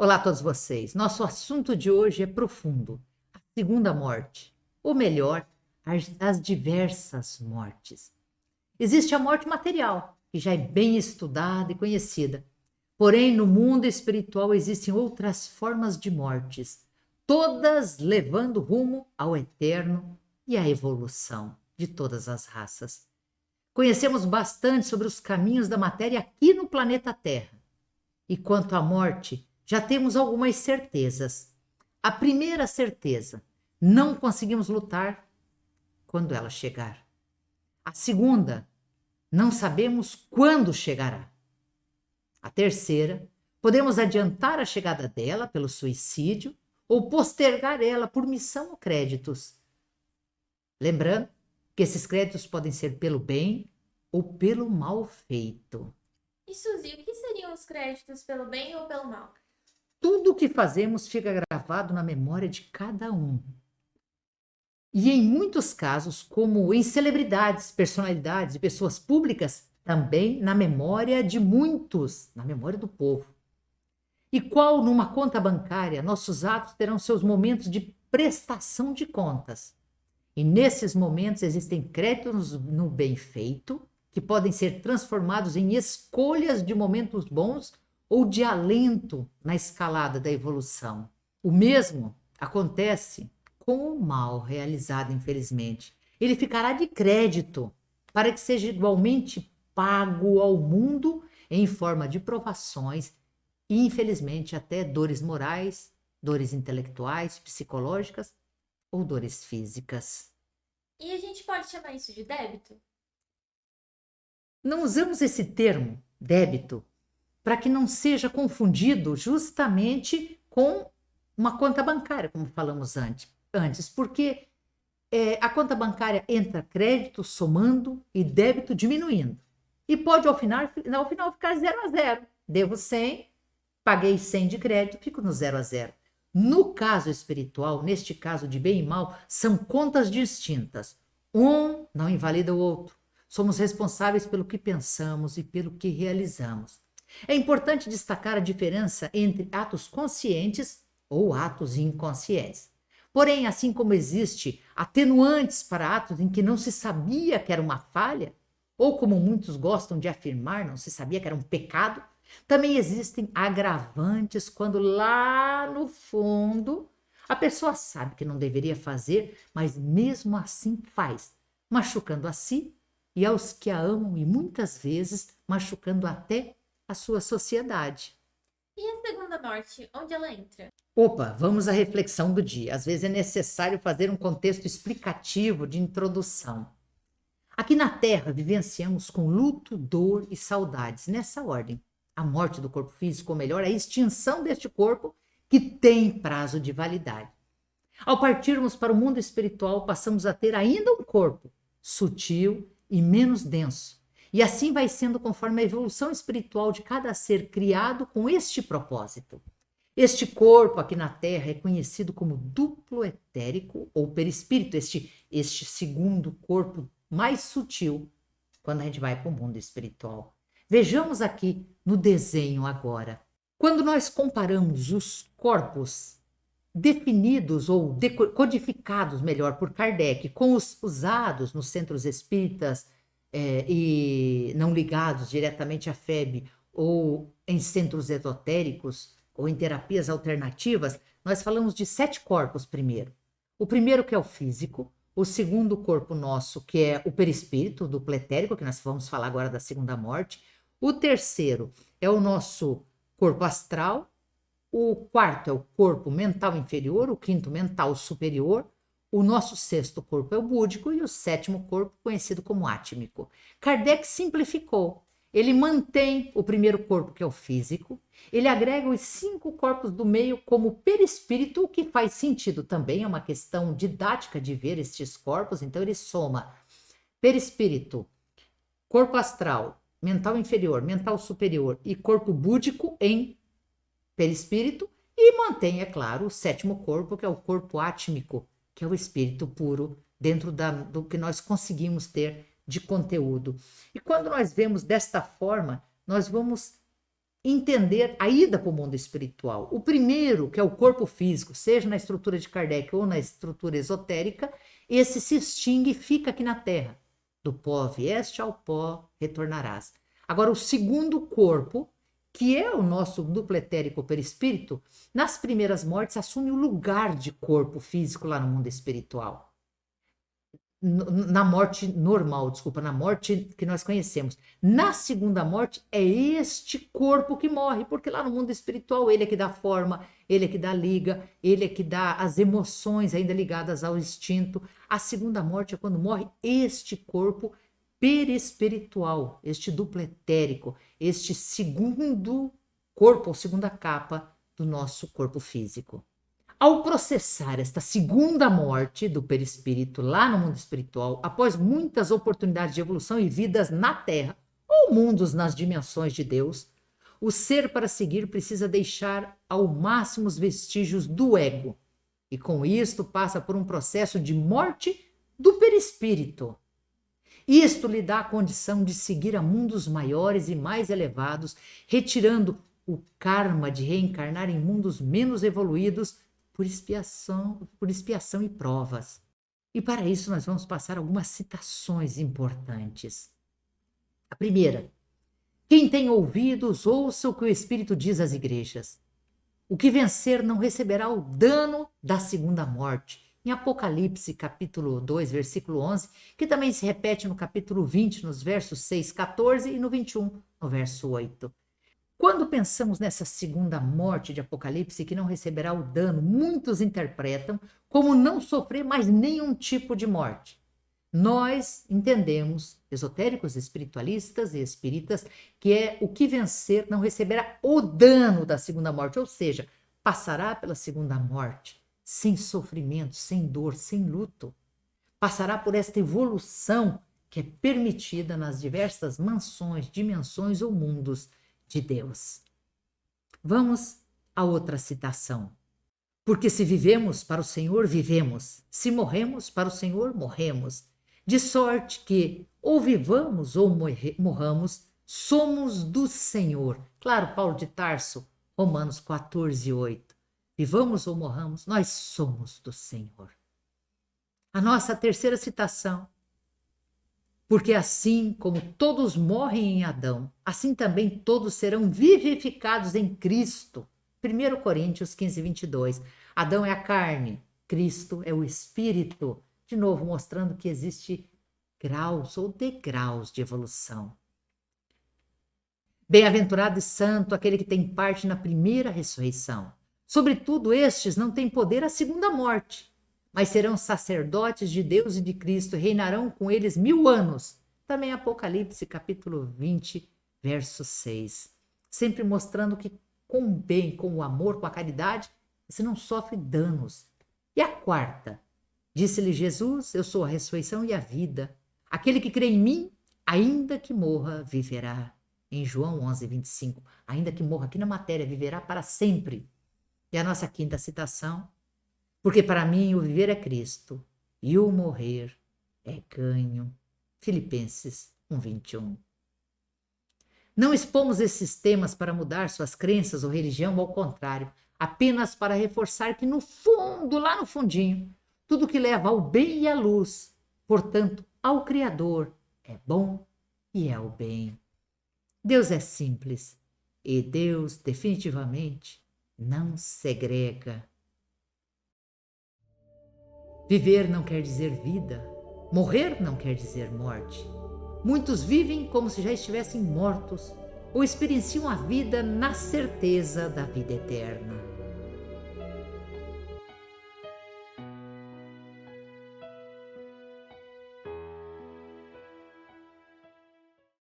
Olá a todos vocês. Nosso assunto de hoje é profundo. A segunda morte, ou melhor, as diversas mortes. Existe a morte material, que já é bem estudada e conhecida. Porém, no mundo espiritual existem outras formas de mortes, todas levando rumo ao eterno e à evolução de todas as raças. Conhecemos bastante sobre os caminhos da matéria aqui no planeta Terra. E quanto à morte, já temos algumas certezas. A primeira certeza: não conseguimos lutar quando ela chegar. A segunda: não sabemos quando chegará. A terceira: podemos adiantar a chegada dela pelo suicídio ou postergar ela por missão ou créditos. Lembrando que esses créditos podem ser pelo bem ou pelo mal feito. E Suzy, o que seriam os créditos pelo bem ou pelo mal? Tudo o que fazemos fica gravado na memória de cada um. E em muitos casos, como em celebridades, personalidades e pessoas públicas, também na memória de muitos, na memória do povo. E qual numa conta bancária, nossos atos terão seus momentos de prestação de contas. E nesses momentos existem créditos no bem feito, que podem ser transformados em escolhas de momentos bons ou de alento na escalada da evolução. O mesmo acontece com o mal realizado, infelizmente. Ele ficará de crédito para que seja igualmente pago ao mundo em forma de provações e, infelizmente, até dores morais, dores intelectuais, psicológicas ou dores físicas. E a gente pode chamar isso de débito? Não usamos esse termo, débito, para que não seja confundido justamente com uma conta bancária, como falamos antes, porque a conta bancária entra crédito somando e débito diminuindo. E pode ao final ficar 0 a 0. Devo 100, paguei 100 de crédito, fico no 0 a 0. No caso espiritual, neste caso de bem e mal, são contas distintas. Um não invalida o outro. Somos responsáveis pelo que pensamos e pelo que realizamos. É importante destacar a diferença entre atos conscientes ou atos inconscientes. Porém, assim como existe atenuantes para atos em que não se sabia que era uma falha, ou como muitos gostam de afirmar, não se sabia que era um pecado, também existem agravantes quando lá no fundo a pessoa sabe que não deveria fazer, mas mesmo assim faz, machucando a si e aos que a amam e muitas vezes machucando até a sua sociedade. E a segunda morte, onde ela entra? Opa, vamos à reflexão do dia. Às vezes é necessário fazer um contexto explicativo de introdução. Aqui na Terra vivenciamos com luto, dor e saudades, nessa ordem. A morte do corpo físico, ou melhor, a extinção deste corpo que tem prazo de validade. Ao partirmos para o mundo espiritual, passamos a ter ainda um corpo sutil e menos denso. E assim vai sendo conforme a evolução espiritual de cada ser criado com este propósito. Este corpo aqui na Terra é conhecido como duplo etérico ou perispírito, este segundo corpo mais sutil, quando a gente vai para o mundo espiritual. Vejamos aqui no desenho agora. Quando nós comparamos os corpos definidos ou codificados, melhor, por Kardec, com os usados nos centros espíritas e não ligados diretamente à FEB ou em centros esotéricos ou em terapias alternativas, nós falamos de 7 corpos primeiro. O primeiro que é o físico, o segundo corpo nosso, que é o perispírito, do pletérico, que nós vamos falar agora da segunda morte. O terceiro é o nosso corpo astral. O quarto é o corpo mental inferior, o quinto mental superior. O nosso sexto corpo é o búdico e o sétimo corpo conhecido como átmico. Kardec simplificou. Ele mantém o primeiro corpo, que é o físico. Ele agrega os 5 corpos do meio como perispírito, o que faz sentido também, é uma questão didática de ver estes corpos. Então ele soma perispírito, corpo astral, mental inferior, mental superior e corpo búdico em perispírito e mantém, é claro, o sétimo corpo, que é o corpo átmico, que é o espírito puro, dentro do que nós conseguimos ter de conteúdo. E quando nós vemos desta forma, nós vamos entender a ida para o mundo espiritual. O primeiro, que é o corpo físico, seja na estrutura de Kardec ou na estrutura esotérica, esse se extingue e fica aqui na Terra. Do pó vieste, ao pó retornarás. Agora, o segundo corpo, que é o nosso duplo etérico perispírito, nas primeiras mortes assume o lugar de corpo físico lá no mundo espiritual. Na morte normal, desculpa, na morte que nós conhecemos. Na segunda morte é este corpo que morre, porque lá no mundo espiritual ele é que dá forma, ele é que dá liga, ele é que dá as emoções ainda ligadas ao instinto. A segunda morte é quando morre este corpo perispiritual, este duplo etérico, este segundo corpo ou segunda capa do nosso corpo físico. Ao processar esta segunda morte do perispírito lá no mundo espiritual, após muitas oportunidades de evolução e vidas na Terra, ou mundos nas dimensões de Deus, o ser para seguir precisa deixar ao máximo os vestígios do ego. E com isto passa por um processo de morte do perispírito. Isto lhe dá a condição de seguir a mundos maiores e mais elevados, retirando o karma de reencarnar em mundos menos evoluídos, por expiação e provas. E para isso nós vamos passar algumas citações importantes. A primeira: quem tem ouvidos, ouça o que o Espírito diz às igrejas. O que vencer não receberá o dano da segunda morte. Em Apocalipse, capítulo 2, versículo 11, que também se repete no capítulo 20, nos versos 6, 14 e no 21, no verso 8. Quando pensamos nessa segunda morte de Apocalipse, que não receberá o dano, muitos interpretam como não sofrer mais nenhum tipo de morte. Nós entendemos, esotéricos, espiritualistas e espíritas, que é o que vencer não receberá o dano da segunda morte, ou seja, passará pela segunda morte, sem sofrimento, sem dor, sem luto. Passará por esta evolução que é permitida nas diversas mansões, dimensões ou mundos de Deus. Vamos a outra citação. Porque se vivemos para o Senhor, vivemos. Se morremos para o Senhor, morremos. De sorte que, ou vivamos ou morramos, somos do Senhor. Claro, Paulo de Tarso, Romanos 14, 8. Vivamos ou morramos, nós somos do Senhor. A nossa terceira citação. Porque assim como todos morrem em Adão, assim também todos serão vivificados em Cristo. 1 Coríntios 15, 22. Adão é a carne, Cristo é o Espírito. De novo, mostrando que existe graus ou degraus de evolução. Bem-aventurado e santo aquele que tem parte na primeira ressurreição. Sobretudo estes não têm poder à segunda morte, mas serão sacerdotes de Deus e de Cristo e reinarão com eles 1000 anos. Também Apocalipse, capítulo 20, verso 6. Sempre mostrando que com o bem, com o amor, com a caridade, você não sofre danos. E a quarta? Disse-lhe Jesus, eu sou a ressurreição e a vida. Aquele que crê em mim, ainda que morra, viverá. Em João 11, 25. Ainda que morra aqui na matéria, viverá para sempre. E a nossa quinta citação. Porque para mim o viver é Cristo e o morrer é ganho. Filipenses 1:21. Não expomos esses temas para mudar suas crenças ou religião, ao contrário, apenas para reforçar que no fundo, lá no fundinho, tudo que leva ao bem e à luz, portanto, ao Criador, é bom e é o bem. Deus é simples e Deus definitivamente não segrega. Viver não quer dizer vida, morrer não quer dizer morte. Muitos vivem como se já estivessem mortos ou experienciam a vida na certeza da vida eterna.